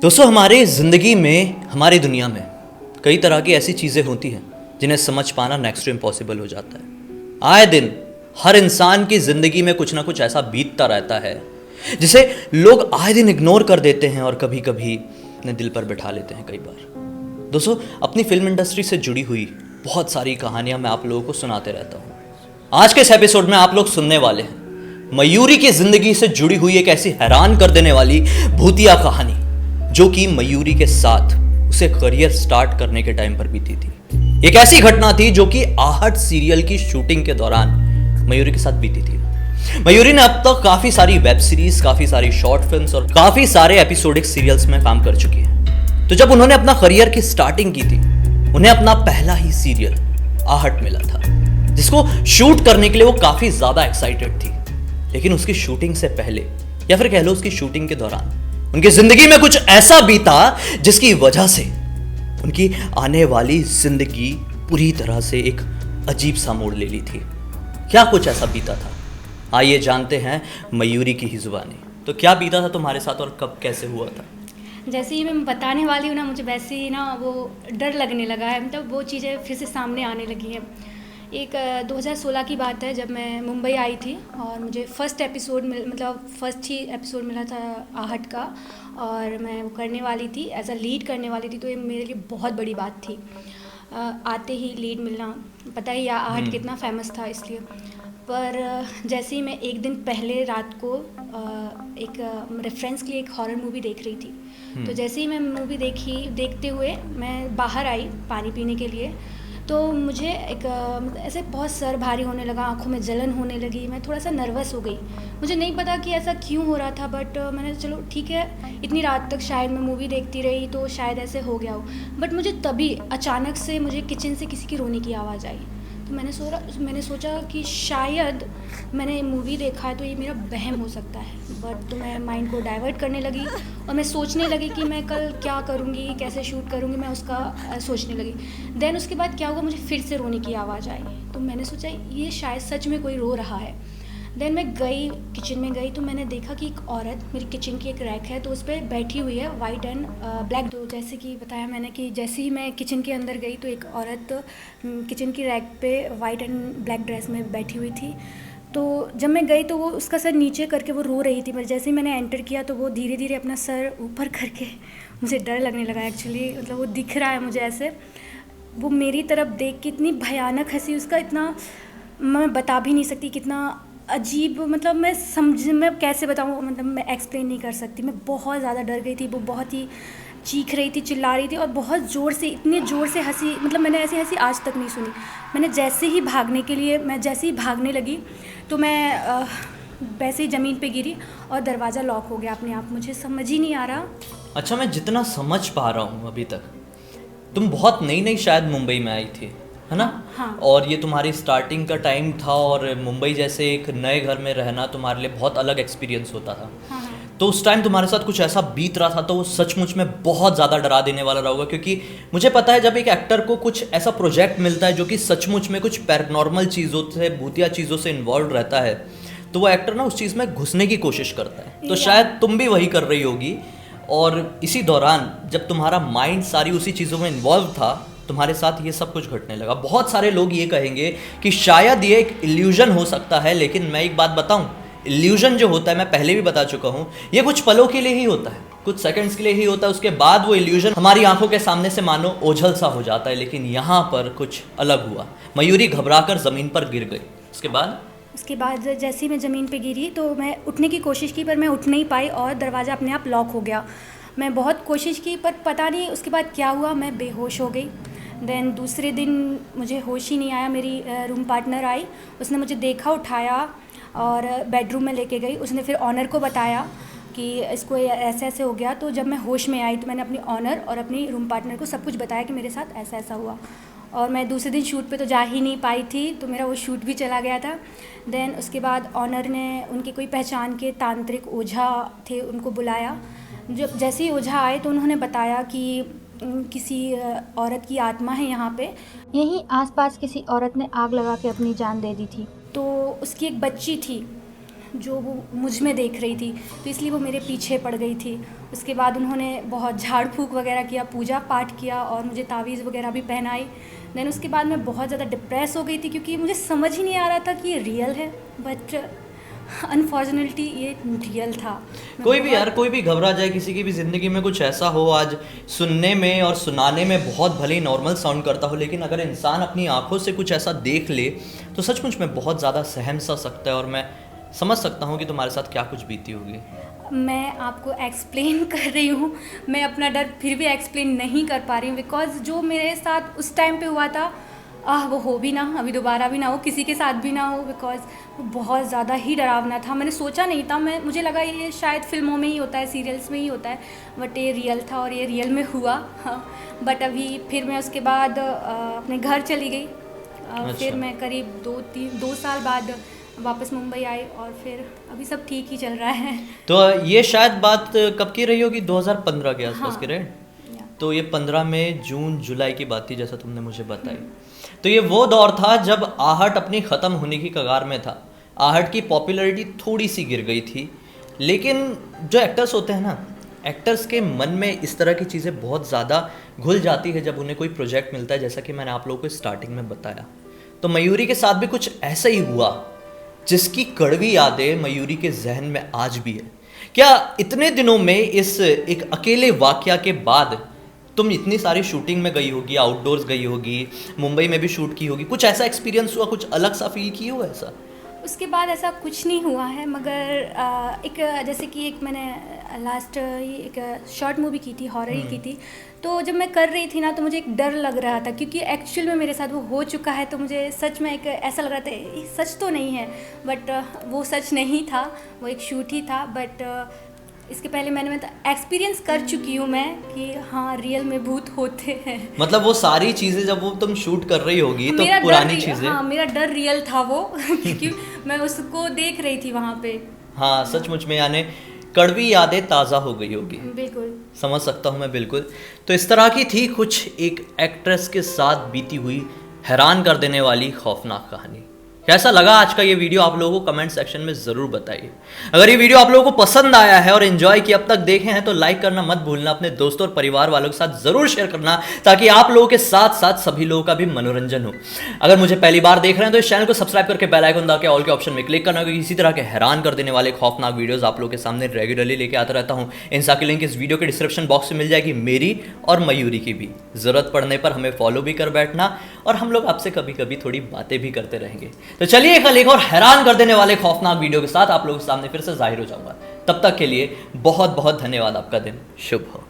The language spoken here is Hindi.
दोस्तों, हमारे ज़िंदगी में, हमारी दुनिया में कई तरह की ऐसी चीज़ें होती हैं जिन्हें समझ पाना नेक्स्ट टू इम्पॉसिबल हो जाता है। आए दिन हर इंसान की ज़िंदगी में कुछ ना कुछ ऐसा बीतता रहता है जिसे लोग आए दिन इग्नोर कर देते हैं और कभी कभी अपने दिल पर बिठा लेते हैं। कई बार दोस्तों, अपनी फिल्म इंडस्ट्री से जुड़ी हुई बहुत सारी कहानियां मैं आप लोगों को सुनाते रहता हूँ। आज के इस एपिसोड में आप लोग सुनने वाले हैं मयूरी की ज़िंदगी से जुड़ी हुई एक ऐसी हैरान कर देने वाली भूतिया कहानी जो कि मयूरी के साथ उसे करियर स्टार्ट करने के टाइम पर बीती थी। एक ऐसी घटना थी जो कि आहट सीरियल की शूटिंग के दौरान मयूरी के साथ बीती थी। मयूरी ने अब तक काफी सारी वेब सीरीज, काफी सारी शॉर्ट फिल्म्स और काफी सारे एपिसोडिक सीरियल्स में काम कर चुकी है। तो जब उन्होंने अपना करियर की स्टार्टिंग की थी, उन्हें अपना पहला ही सीरियल आहट मिला था, जिसको शूट करने के लिए वो काफी ज्यादा एक्साइटेड थी। लेकिन उसकी शूटिंग से पहले, या फिर कह लो उसकी शूटिंग के दौरान, उनकी जिंदगी में कुछ ऐसा बीता जिसकी वजह से उनकी आने वाली जिंदगी पूरी तरह से एक अजीब सा मोड़ ले ली थी। क्या कुछ ऐसा बीता था, आइए जानते हैं मयूरी की ही जुबानी। तो क्या बीता था तुम्हारे साथ और कब कैसे हुआ था? जैसे ही मैं बताने वाली हूँ ना, मुझे वैसे ही ना वो डर लगने लगा है। मतलब वो चीज़ें फिर से सामने आने लगी हैं। एक 2016 की बात है, जब मैं मुंबई आई थी और मुझे फर्स्ट ही एपिसोड मिला था आहट का, और मैं वो करने वाली थी, एज अ लीड करने वाली थी। तो ये मेरे लिए बहुत बड़ी बात थी। आते ही लीड मिलना, पता ही आहट कितना फेमस था, इसलिए। पर जैसे ही मैं एक दिन पहले रात को एक रेफरेंस के लिए एक हॉरर मूवी देख रही थी। तो जैसे ही मैं मूवी देखते हुए मैं बाहर आई पानी पीने के लिए, तो मुझे एक ऐसे बहुत सर भारी होने लगा, आंखों में जलन होने लगी। मैं थोड़ा सा नर्वस हो गई। मुझे नहीं पता कि ऐसा क्यों हो रहा था, बट मैंने चलो ठीक है, इतनी रात तक शायद मैं मूवी देखती रही तो शायद ऐसे हो गया हो। बट मुझे तभी अचानक से मुझे किचन से किसी की रोने की आवाज़ आई। तो मैंने सोचा कि शायद मैंने मूवी देखा है तो ये मेरा वहम हो सकता है। बट तो मैं माइंड को डाइवर्ट करने लगी और मैं सोचने लगी कि मैं कल क्या करूँगी, कैसे शूट करूँगी, मैं उसका सोचने लगी। देन उसके बाद क्या हुआ, मुझे फिर से रोने की आवाज़ आई। तो मैंने सोचा ये शायद सच में कोई रो रहा है। देन मैं किचन में गई, तो मैंने देखा कि एक औरत, मेरी किचन की एक रैक है तो उस पर बैठी हुई है, वाइट एंड ब्लैक। तो जैसे कि बताया मैंने कि जैसे ही मैं किचन के अंदर गई तो एक औरत किचन की रैक पे वाइट एंड ब्लैक ड्रेस में बैठी हुई थी। तो जब मैं गई तो वो उसका सर नीचे करके वो रो रही थी। पर जैसे ही मैंने एंटर किया तो वो धीरे धीरे अपना सर ऊपर करके, मुझे डर लगने लगा एक्चुअली। मतलब वो दिख रहा है मुझे ऐसे, वो मेरी तरफ देख के इतनी भयानक हंसी, उसका इतना मैं बता भी नहीं सकती, कितना अजीब। मतलब मैं कैसे बताऊँ, मतलब मैं एक्सप्लेन नहीं कर सकती। मैं बहुत ज़्यादा डर गई थी। वो बहुत ही चीख रही थी, चिल्ला रही थी और बहुत ज़ोर से, इतने ज़ोर से हंसी, मतलब मैंने ऐसी हंसी आज तक नहीं सुनी। मैं जैसे ही भागने लगी तो मैं वैसे ही ज़मीन पे गिरी और दरवाज़ा लॉक हो गया अपने आप। मुझे समझ ही नहीं आ रहा। अच्छा, मैं जितना समझ पा रहा हूँ अभी तक, तुम बहुत नई शायद मुंबई में आई थी, है ना? हाँ। और ये तुम्हारी स्टार्टिंग का टाइम था और मुंबई जैसे एक नए घर में रहना तुम्हारे लिए बहुत अलग एक्सपीरियंस होता था। हाँ। तो उस टाइम तुम्हारे साथ कुछ ऐसा बीत रहा था तो वो सचमुच में बहुत ज़्यादा डरा देने वाला रहा होगा, क्योंकि मुझे पता है जब एक एक्टर को कुछ ऐसा प्रोजेक्ट मिलता है जो कि सचमुच में कुछ पैरानॉर्मल चीज़ों से, भूतिया चीज़ों से इन्वॉल्व रहता है, तो वो एक्टर ना उस चीज़ में घुसने की कोशिश करता है। तो शायद तुम भी वही कर रही होगी। और इसी दौरान जब तुम्हारा माइंड सारी उसी चीज़ों में इन्वॉल्व था, तुम्हारे साथ ये सब कुछ घटने लगा। बहुत सारे लोग ये कहेंगे कि शायद ये एक इल्यूजन हो सकता है, लेकिन मैं एक बात बताऊं, इल्यूजन जो होता है, मैं पहले भी बता चुका हूं, ये कुछ पलों के लिए ही होता है, कुछ सेकंड्स के लिए ही होता है। उसके बाद वो इल्यूजन हमारी आंखों के सामने से मानो ओझल सा हो जाता है। लेकिन यहाँ पर कुछ अलग हुआ। मयूरी घबराकर ज़मीन पर गिर गई। उसके बाद जैसे ही मैं ज़मीन पे गिरी तो मैं उठने की कोशिश की, पर मैं उठ नहीं पाई और दरवाज़ा अपने आप लॉक हो गया। मैं बहुत कोशिश की पर पता नहीं उसके बाद क्या हुआ, मैं बेहोश हो गई। देन दूसरे दिन मुझे होश ही नहीं आया। मेरी रूम पार्टनर आई, उसने मुझे देखा, उठाया और बेडरूम में लेके गई। उसने फिर ऑनर को बताया कि इसको ऐसे ऐसे हो गया। तो जब मैं होश में आई तो मैंने अपनी ऑनर और अपनी रूम पार्टनर को सब कुछ बताया कि मेरे साथ ऐसा ऐसा हुआ। और मैं दूसरे दिन शूट पे तो जा ही नहीं पाई थी, तो मेरा वो शूट भी चला गया था। देन उसके बाद ऑनर ने उनके कोई पहचान के तांत्रिक ओझा थे, उनको बुलाया। जब जैसे ही ओझा आए तो उन्होंने बताया कि किसी औरत की आत्मा है यहाँ पे, यहीं आसपास किसी औरत ने आग लगा के अपनी जान दे दी थी। तो उसकी एक बच्ची थी, जो वो मुझ में देख रही थी, तो इसलिए वो मेरे पीछे पड़ गई थी। उसके बाद उन्होंने बहुत झाड़ फूँक वगैरह किया, पूजा पाठ किया और मुझे तावीज़ वगैरह भी पहनाई। देन उसके बाद मैं बहुत ज़्यादा डिप्रेस हो गई थी क्योंकि मुझे समझ ही नहीं आ रहा था कि ये रियल है, बट अनफॉर्चुनेटली ये रियल था। कोई भी यार, कोई भी घबरा जाए, किसी की भी ज़िंदगी में कुछ ऐसा हो, आज सुनने में और सुनाने में बहुत भले ही नॉर्मल साउंड करता हो, लेकिन अगर इंसान अपनी आंखों से कुछ ऐसा देख ले तो सचमुच में बहुत ज़्यादा सहम सा सकता है। और मैं समझ सकता हूँ कि तुम्हारे साथ क्या कुछ बीती होगी। मैं आपको एक्सप्लेन कर रही हूँ, मैं अपना डर फिर भी एक्सप्लेन नहीं कर पा रही हूँ, बिकॉज जो मेरे साथ उस टाइम पे हुआ था वो हो भी ना, अभी दोबारा भी ना हो, किसी के साथ भी ना हो, बिकॉज वो बहुत ज़्यादा ही डरावना था। मैंने सोचा नहीं था, मुझे लगा ये शायद फिल्मों में ही होता है, सीरियल्स में ही होता है, बट ये रियल था और ये रियल में हुआ। हाँ, बट अभी फिर मैं उसके बाद अपने घर चली गई। अच्छा। फिर मैं करीब 2 साल बाद वापस मुंबई आई और फिर अभी सब ठीक ही चल रहा है। तो ये शायद बात कब की रही होगी, 2015 के आसपास की, राइट? या। तो ये 15 में जून जुलाई की बात थी, जैसा तुमने मुझे बताई। तो ये वो दौर था जब आहट अपनी ख़त्म होने की कगार में था। आहट की पॉपुलैरिटी थोड़ी सी गिर गई थी, लेकिन जो एक्टर्स होते हैं ना, एक्टर्स के मन में इस तरह की चीज़ें बहुत ज़्यादा घुल जाती है जब उन्हें कोई प्रोजेक्ट मिलता है, जैसा कि मैंने आप लोगों को स्टार्टिंग में बताया। तो मयूरी के साथ भी कुछ ऐसा ही हुआ, जिसकी कड़वी यादें मयूरी के जहन में आज भी है। क्या इतने दिनों में इस एक अकेले वाकया के बाद तुम इतनी सारी शूटिंग में गई होगी, आउटडोर्स गई होगी, मुंबई में भी शूट की होगी, कुछ ऐसा एक्सपीरियंस हुआ, कुछ अलग सा फील की हो ऐसा? उसके बाद ऐसा कुछ नहीं हुआ है, मगर एक जैसे कि एक मैंने लास्ट एक शॉर्ट मूवी की थी, हॉरर ही की थी। तो जब मैं कर रही थी ना, तो मुझे एक डर लग रहा था क्योंकि एक्चुअल में मेरे साथ वो हो चुका है। तो मुझे सच में एक ऐसा लग रहा था, ये सच तो नहीं है, बट वो सच नहीं था, वो एक शूट ही था। बट इसके पहले मैंने एक्सपीरियंस कर चुकी हूँ मैं कि हाँ, रियल में भूत होते हैं। मतलब वो सारी चीजें जब वो तुम शूट कर रही होगी तो पुरानी चीजें, हाँ, मेरा डर रियल था वो क्योंकि मैं उसको देख रही थी वहाँ पे। हाँ, सचमुच में, यानी कड़वी यादें ताज़ा हो गई होगी। बिल्कुल समझ सकता हूँ मैं, बिल्कुल। तो इस तरह की थी कुछ एक एक्ट्रेस के साथ बीती हुई हैरान कर देने वाली खौफनाक कहानी। कैसा लगा आज का ये वीडियो, आप लोगों को कमेंट सेक्शन में ज़रूर बताइए। अगर ये वीडियो आप लोगों को पसंद आया है और एंजॉय किया अब तक देखे हैं तो लाइक करना मत भूलना, अपने दोस्तों और परिवार वालों के साथ ज़रूर शेयर करना, ताकि आप लोगों के साथ साथ सभी लोगों का भी मनोरंजन हो। अगर मुझे पहली बार देख रहे हैं तो इस चैनल को सब्सक्राइब करके बेल आइकन दबा के ऑल के ऑप्शन में क्लिक करना, क्योंकि इसी तरह के हैरान कर देने वाले खौफनाक वीडियोज़ आप लोगों के सामने रेगुलरली लेके आता रहता हूँ। इंस्टा की लिंक इस वीडियो के डिस्क्रिप्शन बॉक्स में मिल जाएगी, मेरी और मयूरी की भी। ज़रूरत पड़ने पर हमें फॉलो भी कर बैठना और हम लोग आपसे कभी कभी थोड़ी बातें भी करते रहेंगे। तो चलिए कल एक और हैरान कर देने वाले खौफनाक वीडियो के साथ आप लोगों के सामने फिर से जाहिर हो जाऊंगा। तब तक के लिए बहुत बहुत धन्यवाद। आपका दिन शुभ हो।